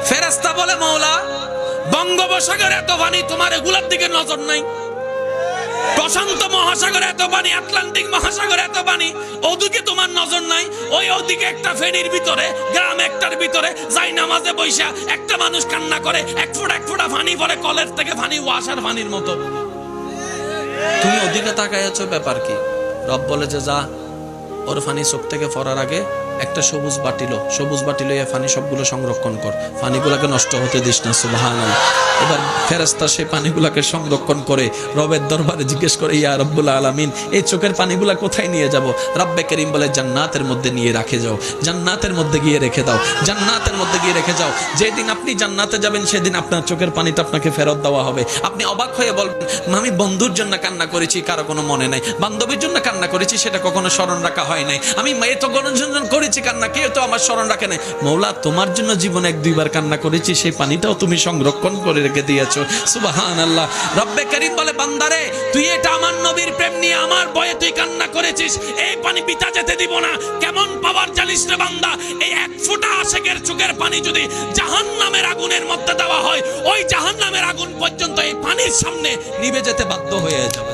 ফেরেশতা বলে মওলা বঙ্গোপসাগরে এত পানি, তোমার এগুলার দিকে নজর নাই? প্রশান্ত মহাসাগরে এত পানি, আটলান্টিক মহাসাগরে এত পানি, ওদিকে তোমার নজর নাই? ওদিকে একটা ফেরির ভিতরে, গ্রাম একটার ভিতরে যাই নামাজে বৈশা একটা মানুষ কান্না করে, এক ফোঁটা পানি পড়ে কলের থেকে, পানি ওয়াসার পানির মতো। তুমি ওদিকে তাকায় আছো, ব্যাপার কি? রব বলে যে যা, ওর পানি চোখ থেকে পড়ার আগে একটা সবুজ বাটি লইয়া পানি সবগুলো সংরক্ষণ কর, পানিগুলাকে নষ্ট হতে দিস না। সুবহানাল্লাহ। এবার ফেরেশতা সেই পানিগুলাকে সংরক্ষণ করে রবের দরবারে জিজ্ঞেস করে, ইয়া রব্বুল আলামিন, এই চোখের পানিগুলা কোথায় নিয়ে যাব? রব্বে করিম বলে, জান্নাতের মধ্যে নিয়ে রাখে যাও, জান্নাতের মধ্যে গিয়ে রেখে দাও, জান্নাতের মধ্যে গিয়ে রেখে যাও। যেদিন আপনি জান্নাতে যাবেন সেদিন আপনার চোখের পানিটা আপনাকে ফেরত দেওয়া হবে। আপনি অবাক হয়ে বলবেন, আমি বন্ধুর জন্য কান্না করেছি, কারো কোনো মনে নাই, বান্ধবীর জন্য কান্না করেছি, সেটা কখনো স্মরণ রাখা হয় নাই, আমি এত গণজনজন করেছি কান্না, কেউ তো আমার স্মরণ রাখে নাই। মওলা তোমার জন্য জীবনে 1-2 বার কান্না করেছি, সেই পানিটাও তুমি সংরক্ষণ করে রেখে দিয়েছো। সুবহানাল্লাহ। রব্বে করিম বলে, বান্দারে তুই এটা আমার নবীর প্রেম নিয়ে আমার ভয়ে তুই কান্না করেছিস, এই পানি পিতা যেতে দিব না। কেমন পাওয়ার জানিস রে বান্দা? এই 1 ফোঁটা আশিকের চোখের পানি যদি জাহান্নামের আগুনের মধ্যে দেওয়া হয়, ওই জাহান্নামের আগুন পর্যন্ত এই পানির সামনে নিভে যেতে বাধ্য হয়ে যাবে।